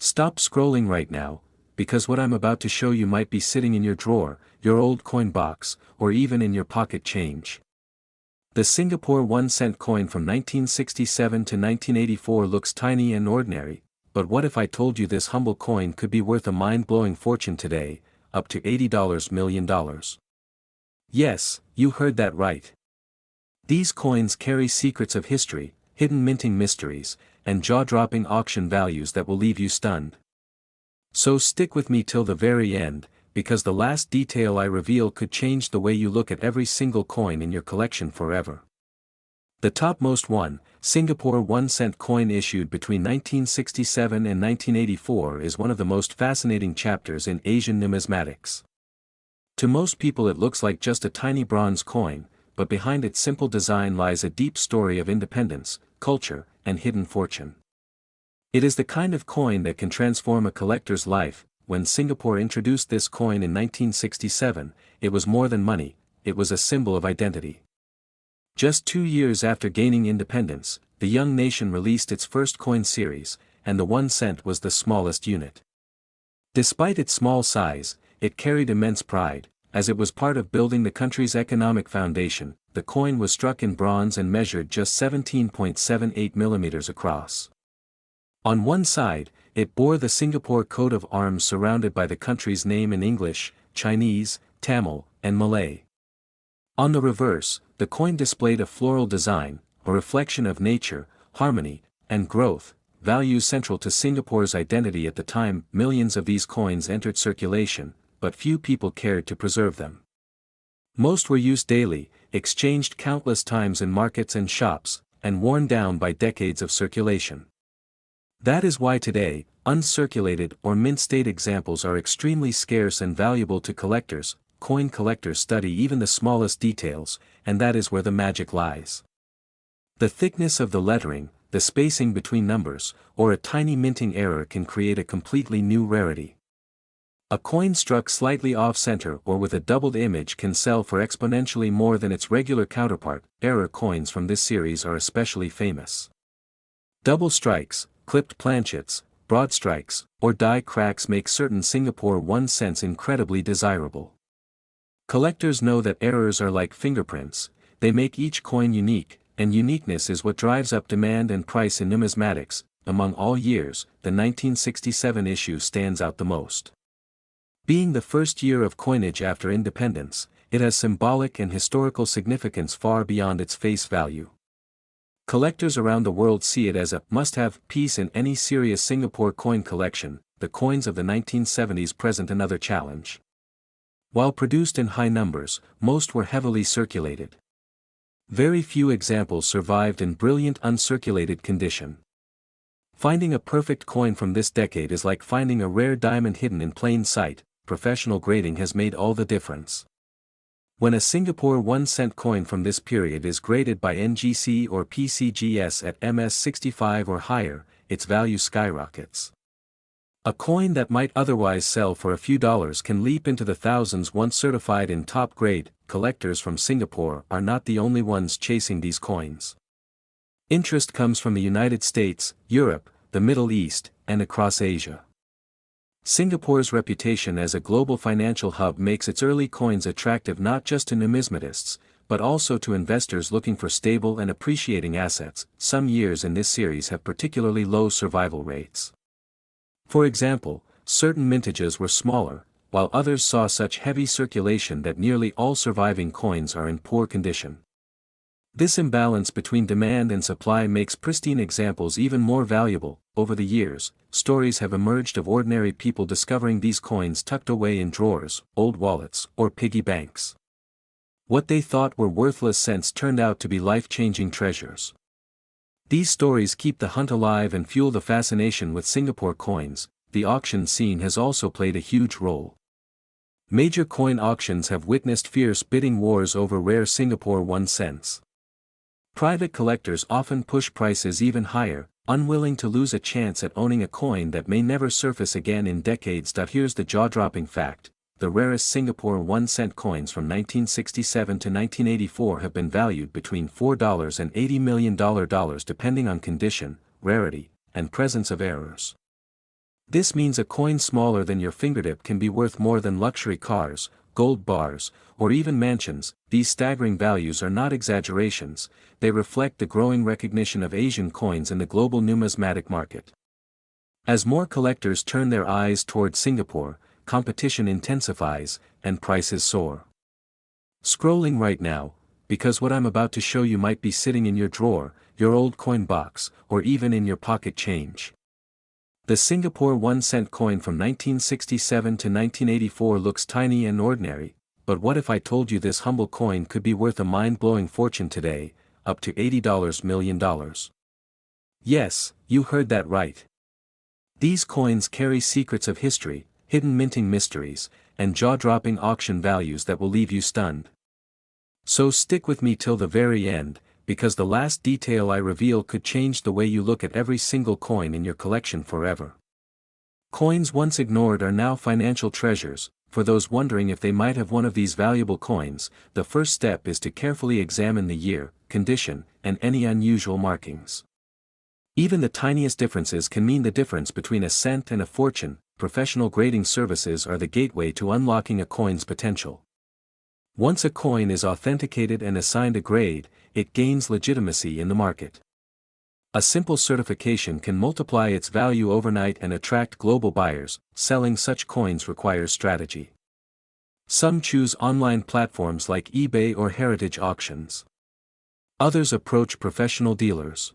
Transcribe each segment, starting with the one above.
Stop scrolling right now, because what I'm about to show you might be sitting in your drawer, your old coin box, or even in your pocket change. The Singapore 1-cent coin from 1967 to 1984 looks tiny and ordinary, but what if I told you this humble coin could be worth a mind-blowing fortune today, up to $80 million? Yes, you heard that right. These coins carry secrets of history, hidden minting mysteries, and jaw-dropping auction values that will leave you stunned. So stick with me till the very end, because the last detail I reveal could change the way you look at every single coin in your collection forever. The topmost one, Singapore 1-cent coin issued between 1967 and 1984, is one of the most fascinating chapters in Asian numismatics. To most people it looks like just a tiny bronze coin, but behind its simple design lies a deep story of independence, culture, and hidden fortune. It is the kind of coin that can transform a collector's life. When Singapore introduced this coin in 1967, it was more than money, it was a symbol of identity. Just 2 years after gaining independence, the young nation released its first coin series, and the 1 cent was the smallest unit. Despite its small size, it carried immense pride, as it was part of building the country's economic foundation. The coin was struck in bronze and measured just 17.78 millimeters across. On one side, it bore the Singapore coat of arms surrounded by the country's name in English, Chinese, Tamil, and Malay. On the reverse, the coin displayed a floral design, a reflection of nature, harmony, and growth, values central to Singapore's identity at the time. Millions of these coins entered circulation, but few people cared to preserve them. Most were used daily, exchanged countless times in markets and shops, and worn down by decades of circulation. That is why today, uncirculated or mint-state examples are extremely scarce and valuable to collectors. Coin collectors study even the smallest details, and that is where the magic lies. The thickness of the lettering, the spacing between numbers, or a tiny minting error can create a completely new rarity. A coin struck slightly off-center or with a doubled image can sell for exponentially more than its regular counterpart. Error coins from this series are especially famous. Double strikes, clipped planchets, broad strikes, or die cracks make certain Singapore 1 cents incredibly desirable. Collectors know that errors are like fingerprints, they make each coin unique, and uniqueness is what drives up demand and price in numismatics. Among all years, the 1967 issue stands out the most. Being the first year of coinage after independence, it has symbolic and historical significance far beyond its face value. Collectors around the world see it as a must-have piece in any serious Singapore coin collection. The coins of the 1970s present another challenge. While produced in high numbers, most were heavily circulated. Very few examples survived in brilliant uncirculated condition. Finding a perfect coin from this decade is like finding a rare diamond hidden in plain sight. Professional grading has made all the difference. When a Singapore 1 cent coin from this period is graded by NGC or PCGS at MS65 or higher, its value skyrockets. A coin that might otherwise sell for a few dollars can leap into the thousands once certified in top grade. Collectors from Singapore are not the only ones chasing these coins. Interest comes from the United States, Europe, the Middle East, and across Asia. Singapore's reputation as a global financial hub makes its early coins attractive not just to numismatists, but also to investors looking for stable and appreciating assets. Some years in this series have particularly low survival rates. For example, certain mintages were smaller, while others saw such heavy circulation that nearly all surviving coins are in poor condition. This imbalance between demand and supply makes pristine examples even more valuable. Over the years, stories have emerged of ordinary people discovering these coins tucked away in drawers, old wallets, or piggy banks. What they thought were worthless cents turned out to be life-changing treasures. These stories keep the hunt alive and fuel the fascination with Singapore coins. The auction scene has also played a huge role. Major coin auctions have witnessed fierce bidding wars over rare Singapore 1 cents. Private collectors often push prices even higher, unwilling to lose a chance at owning a coin that may never surface again in decades. Here's the jaw-dropping fact: the rarest Singapore 1 cent coins from 1967 to 1984 have been valued between $4 and $80 million depending on condition, rarity, and presence of errors. This means a coin smaller than your fingertip can be worth more than luxury cars, gold bars, or even mansions. These staggering values are not exaggerations, they reflect the growing recognition of Asian coins in the global numismatic market. As more collectors turn their eyes toward Singapore, competition intensifies, and prices soar. Scrolling right now, because what I'm about to show you might be sitting in your drawer, your old coin box, or even in your pocket change. The Singapore 1-cent coin from 1967 to 1984 looks tiny and ordinary, but what if I told you this humble coin could be worth a mind-blowing fortune today, up to $80 million? Yes, you heard that right. These coins carry secrets of history, hidden minting mysteries, and jaw-dropping auction values that will leave you stunned. So stick with me till the very end, because the last detail I reveal could change the way you look at every single coin in your collection forever. Coins once ignored are now financial treasures. For those wondering if they might have one of these valuable coins, the first step is to carefully examine the year, condition, and any unusual markings. Even the tiniest differences can mean the difference between a cent and a fortune. Professional grading services are the gateway to unlocking a coin's potential. Once a coin is authenticated and assigned a grade, it gains legitimacy in the market. A simple certification can multiply its value overnight and attract global buyers. Selling such coins requires strategy. Some choose online platforms like eBay or heritage auctions. Others approach professional dealers.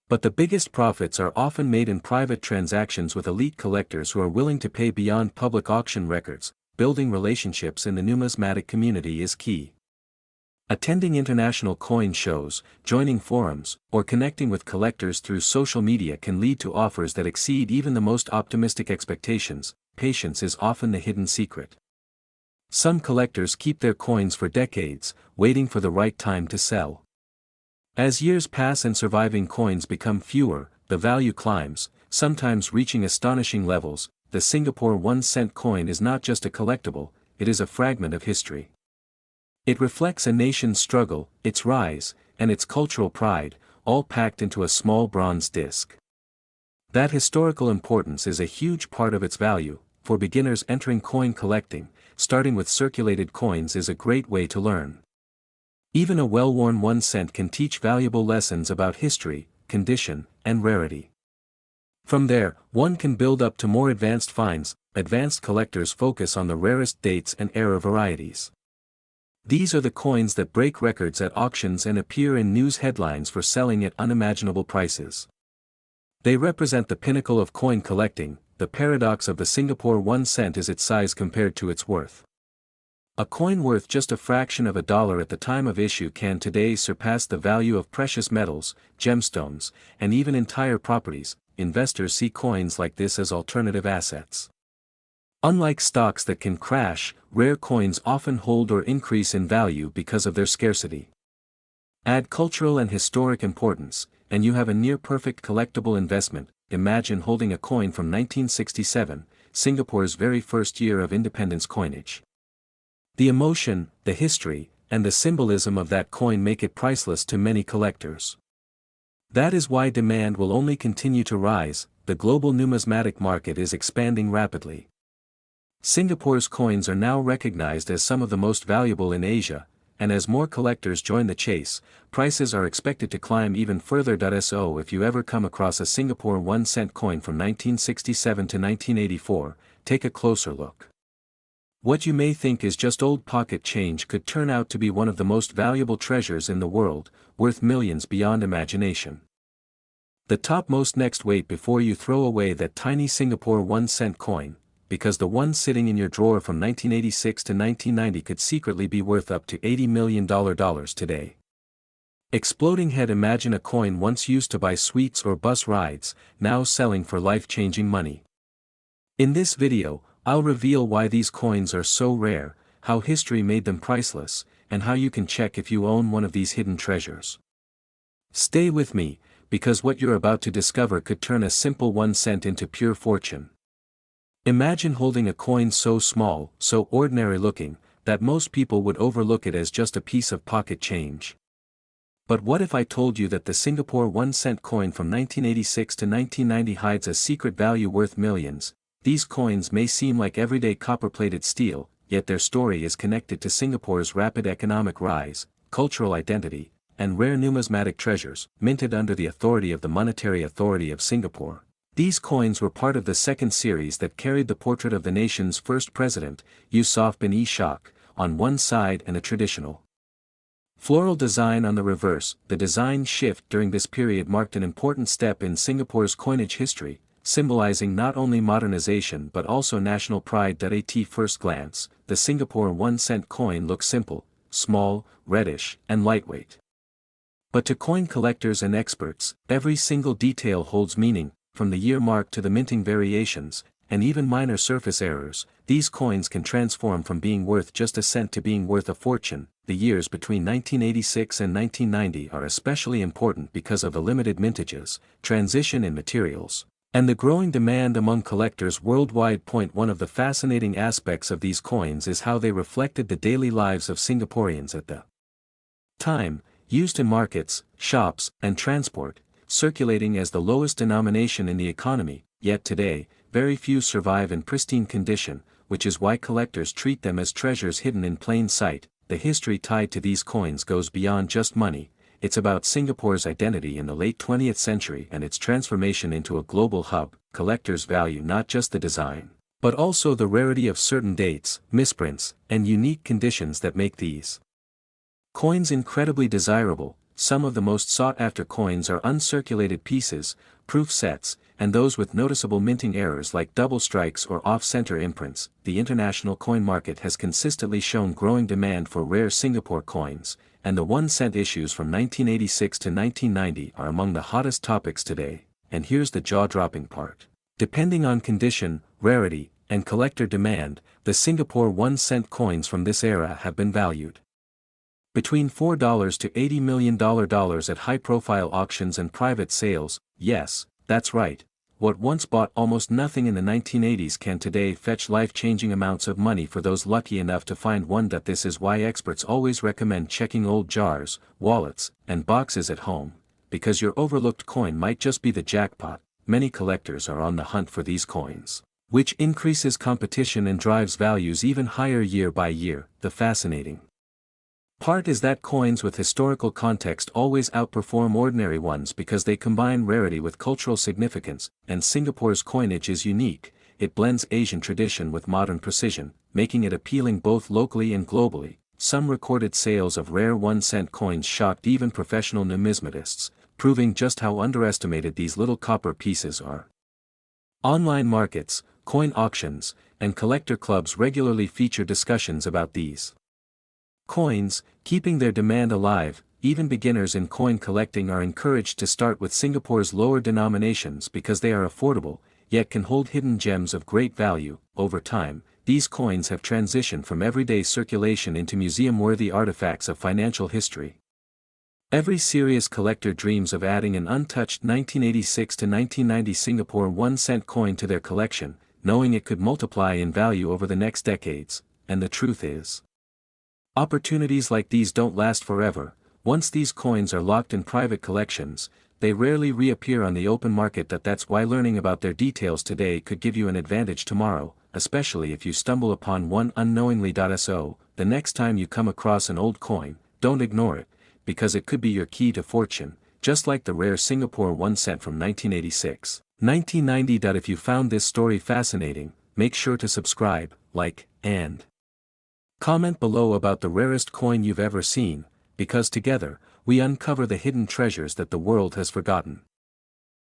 But the biggest profits are often made in private transactions with elite collectors who are willing to pay beyond public auction records. Building relationships in the numismatic community is key. Attending international coin shows, joining forums, or connecting with collectors through social media can lead to offers that exceed even the most optimistic expectations. Patience is often the hidden secret. Some collectors keep their coins for decades, waiting for the right time to sell. As years pass and surviving coins become fewer, the value climbs, sometimes reaching astonishing levels. The Singapore 1-cent coin is not just a collectible, it is a fragment of history. It reflects a nation's struggle, its rise, and its cultural pride, all packed into a small bronze disc. That historical importance is a huge part of its value. For beginners entering coin collecting, starting with circulated coins is a great way to learn. Even a well-worn 1-cent can teach valuable lessons about history, condition, and rarity. From there, one can build up to more advanced finds. Advanced collectors focus on the rarest dates and era varieties. These are the coins that break records at auctions and appear in news headlines for selling at unimaginable prices. They represent the pinnacle of coin collecting. The paradox of the Singapore 1-cent is its size compared to its worth. A coin worth just a fraction of a dollar at the time of issue can today surpass the value of precious metals, gemstones, and even entire properties. Investors see coins like this as alternative assets. Unlike stocks that can crash, rare coins often hold or increase in value because of their scarcity. Add cultural and historic importance, and you have a near-perfect collectible investment. Imagine holding a coin from 1967, Singapore's very first year of independence coinage. The emotion, the history, and the symbolism of that coin make it priceless to many collectors. That is why demand will only continue to rise. The global numismatic market is expanding rapidly. Singapore's coins are now recognized as some of the most valuable in Asia, and as more collectors join the chase, prices are expected to climb even further. So if you ever come across a Singapore 1-cent coin from 1967 to 1984, take a closer look. What you may think is just old pocket change could turn out to be one of the most valuable treasures in the world, worth millions beyond imagination. The topmost next, wait before you throw away that tiny Singapore 1-cent coin, because the one sitting in your drawer from 1986 to 1990 could secretly be worth up to $80 million today. Exploding head, imagine a coin once used to buy sweets or bus rides, now selling for life-changing money. In this video, I'll reveal why these coins are so rare, how history made them priceless, and how you can check if you own one of these hidden treasures. Stay with me, because what you're about to discover could turn a simple 1-cent into pure fortune. Imagine holding a coin so small, so ordinary looking, that most people would overlook it as just a piece of pocket change. But what if I told you that the Singapore 1 cent coin from 1986 to 1990 hides a secret value worth millions? These coins may seem like everyday copper-plated steel, yet their story is connected to Singapore's rapid economic rise, cultural identity, and rare numismatic treasures, minted under the authority of the Monetary Authority of Singapore. These coins were part of the second series that carried the portrait of the nation's first president, Yusof bin Ishak, on one side and a traditional floral design on the reverse. The design shift during this period marked an important step in Singapore's coinage history, symbolizing not only modernization but also national pride. At first glance, the Singapore 1 cent coin looks simple, small, reddish, and lightweight. But to coin collectors and experts, every single detail holds meaning, from the year mark to the minting variations, and even minor surface errors. These coins can transform from being worth just a cent to being worth a fortune. The years between 1986 and 1990 are especially important because of the limited mintages, transition in materials, and the growing demand among collectors worldwide. One of the fascinating aspects of these coins is how they reflected the daily lives of Singaporeans at the time, used in markets, shops, and transport, circulating as the lowest denomination in the economy. Yet today, very few survive in pristine condition, which is why collectors treat them as treasures hidden in plain sight. The history tied to these coins goes beyond just money. It's about Singapore's identity in the late 20th century and its transformation into a global hub. Collectors value not just the design, but also the rarity of certain dates, misprints, and unique conditions that make these coins incredibly desirable. Some of the most sought-after coins are uncirculated pieces, proof sets, and those with noticeable minting errors like double strikes or off-center imprints. The international coin market has consistently shown growing demand for rare Singapore coins, and the 1 cent issues from 1986 to 1990 are among the hottest topics today. And here's the jaw-dropping part. Depending on condition, rarity, and collector demand, the Singapore 1 cent coins from this era have been valued between $4 to $80 million at high-profile auctions and private sales. Yes, that's right. What once bought almost nothing in the 1980s can today fetch life-changing amounts of money for those lucky enough to find one. This is why experts always recommend checking old jars, wallets, and boxes at home, because your overlooked coin might just be the jackpot. Many collectors are on the hunt for these coins, which increases competition and drives values even higher year by year. The fascinating part is that coins with historical context always outperform ordinary ones because they combine rarity with cultural significance, and Singapore's coinage is unique. It blends Asian tradition with modern precision, making it appealing both locally and globally. Some recorded sales of rare 1 cent coins shocked even professional numismatists, proving just how underestimated these little copper pieces are. Online markets, coin auctions, and collector clubs regularly feature discussions about these coins, keeping their demand alive. Even beginners in coin collecting are encouraged to start with Singapore's lower denominations because they are affordable, yet can hold hidden gems of great value. Over time, these coins have transitioned from everyday circulation into museum-worthy artifacts of financial history. Every serious collector dreams of adding an untouched 1986 to 1990 Singapore 1 cent coin to their collection, knowing it could multiply in value over the next decades. And the truth is, opportunities like these don't last forever. Once these coins are locked in private collections, they rarely reappear on the open market. That's why learning about their details today could give you an advantage tomorrow, especially if you stumble upon one unknowingly. So, the next time you come across an old coin, don't ignore it, because it could be your key to fortune, just like the rare Singapore 1 cent from 1986. 1990. If you found this story fascinating, make sure to subscribe, like, and comment below about the rarest coin you've ever seen, because together, we uncover the hidden treasures that the world has forgotten.